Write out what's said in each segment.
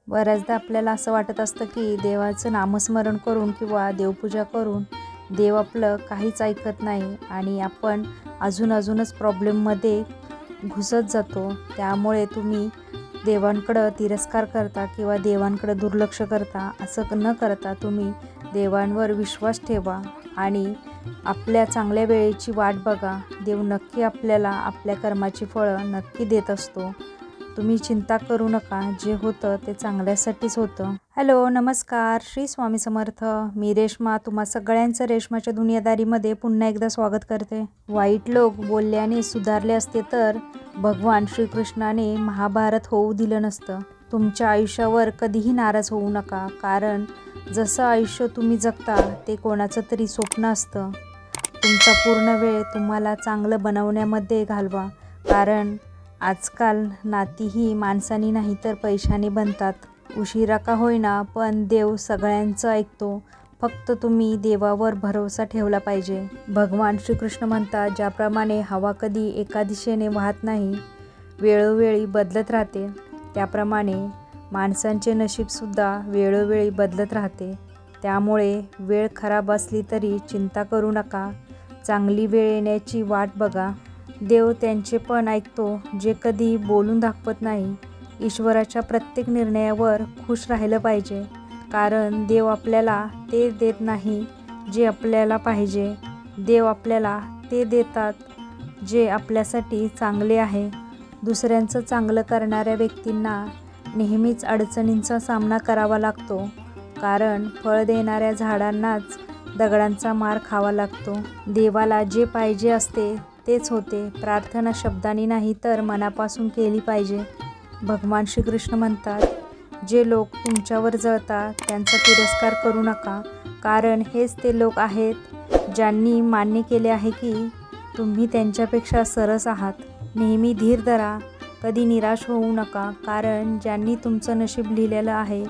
बऱ्याचदा आपल्याला असं वाटत असतं की देवाचं नामस्मरण करून किंवा देवपूजा करून देव आपलं काहीच ऐकत नाही आणि आपण अजूनच प्रॉब्लेममध्ये घुसत जातो. त्यामुळे तुम्ही देवांकडं तिरस्कार करता किंवा देवांकडं दुर्लक्ष करता. असं न करता तुम्ही देवांवर विश्वास ठेवा आणि आपल्या चांगल्या वेळेची वाट बघा. देव नक्की आपल्याला आपल्या कर्माची फळं नक्की देत असतो. तुम्ही चिंता करू नका, जे होतं ते चांगल्यासाठीच होतं. हॅलो, नमस्कार, श्री स्वामी समर्थ. मी रेश्मा तुम्हा सगळ्यांचं रेश्माच्या दुनियादारीमध्ये पुन्हा एकदा स्वागत करते. वाईट लोक बोलल्याने सुधारले असते तर भगवान श्रीकृष्णाने महाभारत होऊ दिलं नसतं. तुमच्या आयुष्यावर कधीही नाराज होऊ नका, कारण जसं आयुष्य तुम्ही जगता ते कोणाचं तरी स्वप्न असतं. तुमचा पूर्ण वेळ तुम्हाला चांगलं बनवण्यामध्ये घालवा, कारण आजकाल नातीही माणसानी नाही तर पैशाने बनतात. उशिरा का होईना पण देव सगळ्यांचं ऐकतो. फक्त तुम्ही देवावर भरोसा ठेवला पाहिजे. भगवान श्रीकृष्ण म्हणतात, ज्याप्रमाणे हवा कधी एका दिशेने वाहत नाही, वेळोवेळी बदलत राहते, त्याप्रमाणे माणसांचे नशीबसुद्धा वेळोवेळी बदलत राहते. त्यामुळे वेळ खराब असली तरी चिंता करू नका. चांगली वेळ येण्याची वाट बघा. देव त्यांचे पण ऐकतो जे कधी बोलून दाखवत नाही. ईश्वराच्या प्रत्येक निर्णयावर खुश राहिलं पाहिजे, कारण देव आपल्याला ते देत नाही जे आपल्याला पाहिजे. देव आपल्याला ते देतात जे आपल्यासाठी चांगले आहे. दुसऱ्यांचं चांगलं करणाऱ्या व्यक्तींना नेहमीच अडचणींचा सामना करावा लागतो, कारण फळ देणाऱ्या झाडांनाच दगडांचा मार खावा लागतो. देवाला जे पाहिजे असते तेच होते. प्रार्थना शब्दांनी नाही तर मनापासून केली पाहिजे. भगवान श्रीकृष्ण म्हणतात, जे लोक तुमच्यावर जळतात त्यांचा तिरस्कार करू नका, कारण हेच ते लोक आहेत ज्यांनी मान्य केले आहे की तुम्ही त्यांच्यापेक्षा सरस आहात. नेहमी धीर धरा, कधी निराश होऊ नका, कारण ज्यांनी तुमचं नशीब लिहिलेलं आहे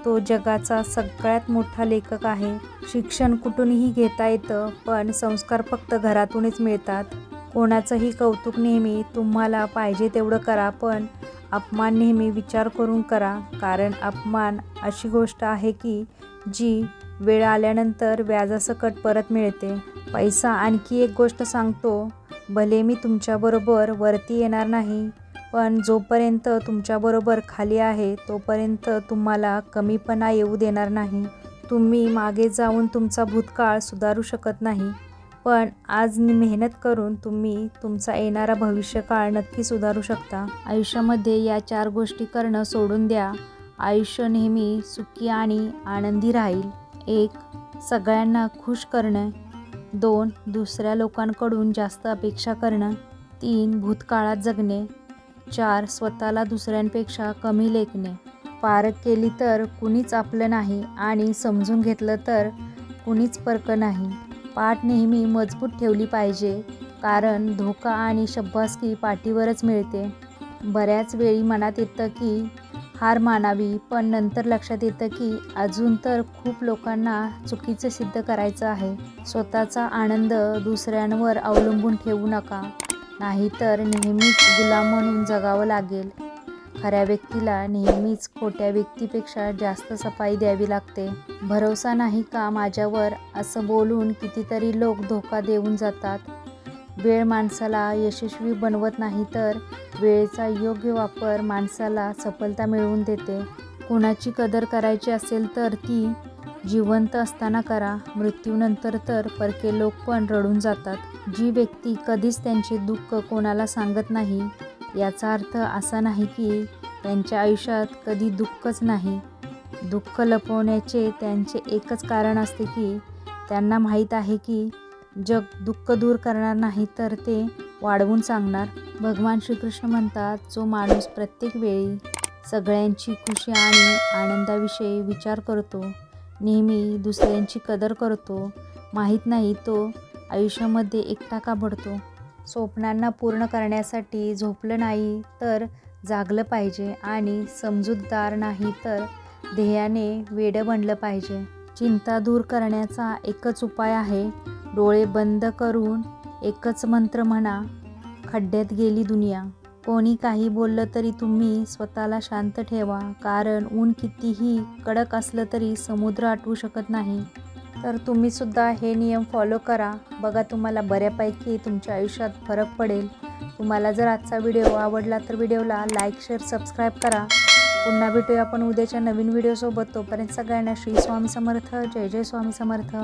तो जगाचा सगळ्यात मोठा लेखक आहे. शिक्षण कुठूनही घेता येतं, पण संस्कार फक्त घरातूनच मिळतात. कोणाचंही कौतुक नेहमी तुम्हाला पाहिजे तेवढं करा, पण अपमान नेहमी विचार करून करा, कारण अपमान अशी गोष्ट आहे की जी वेळ आल्यानंतर व्याजासकट परत मिळते. पैसा आणखी एक गोष्ट सांगतो, भले मी तुमच्याबरोबर वरती येणार नाही, पण जोपर्यंत तुमच्याबरोबर खाली आहे तोपर्यंत तुम्हाला कमीपणा येऊ देणार नाही. तुम्ही मागे जाऊन तुमचा भूतकाळ सुधारू शकत नाही, पण आज मेहनत करून तुम्ही तुमचा येणारा भविष्यकाळ नक्की सुधारू शकता. आयुष्यामध्ये या 4 गोष्टी करणं सोडून द्या. आयुष्य नेहमी सुखी आणि आनंदी राहील. 1. सगळ्यांना खुश करणं. 2. दुसऱ्या लोकांकडून जास्त अपेक्षा करणं. 3. भूतकाळात जगणे. 4. स्वतःला दुसऱ्यांपेक्षा कमी लेखणे. पारख केली तर कुणीच आपलं नाही आणि समजून घेतलं तर कुणीच परकं नाही. पाठ नेहमी मजबूत ठेवली पाहिजे, कारण धोका आणि शाबासकी पाठीवरच मिळते. बऱ्याच वेळी मनात येतं की हार मानावी, पण नंतर लक्षात येतं की अजून तर खूप लोकांना चुकीचं सिद्ध करायचं आहे. स्वतःचा आनंद दुसऱ्यांवर अवलंबून ठेवू नका, नाहीतर नेहमीच गुलाम म्हणून जगावं लागेल. खऱ्या व्यक्तीला नेहमीच खोट्या व्यक्तीपेक्षा जास्त सफाई द्यावी लागते. भरोसा नाही का माझ्यावर, असं बोलून कितीतरी लोक धोका देऊन जातात. वेळ माणसाला यशस्वी बनवत नाही, तर वेळेचा योग्य वापर माणसाला सफलता मिळवून देते. कोणाची कदर करायची असेल तर ती जिवंत असताना करा. मृत्यूनंतर तर परके लोक पण रडून जातात. जी व्यक्ती कधीच त्यांचे दुःख कोणाला सांगत नाही, याचा अर्थ असा नाही की त्यांच्या आयुष्यात कधी दुःखच नाही. दुःख लपवण्याचे त्यांचे एकच कारण असते की त्यांना माहीत आहे की जग दुःख दूर करणार नाही तर ते वाढवून सांगणार. भगवान श्रीकृष्ण म्हणतात, जो माणूस प्रत्येक वेळी सगळ्यांची खुशी आणि आनंदाविषयी विचार करतो, नेहमी दुसऱ्यांची कदर करतो, माहीत नाही तो आयुष्यामध्ये एकटा का पडतो. स्वप्नांना पूर्ण करण्यासाठी झोपलं नाही तर जागलं पाहिजे आणि समजूतदार नाही तर ध्येयाने वेडं बनलं पाहिजे. चिंता दूर करण्याचा एकच उपाय आहे, डोळे बंद करून एकच मंत्र म्हणा, खड्ड्यात गेली दुनिया. कोणी काही बोललं तरी तुम्ही स्वतःला शांत ठेवा, कारण ऊन कितीही कडक असलं तरी समुद्र आटवू शकत नाही. तर तुम्हीसुद्धा हे नियम फॉलो करा. बघा, तुम्हाला बऱ्यापैकी तुमच्या आयुष्यात फरक पडेल. तुम्हाला जर आजचा व्हिडिओ आवडला तर व्हिडिओला लाईक, शेअर, सबस्क्राईब करा. पुन्हा भेटूया आपण उद्याच्या नवीन व्हिडिओसोबत. तोपर्यंत सगळ्यांना श्री स्वामी समर्थ. जय जय स्वामी समर्थ.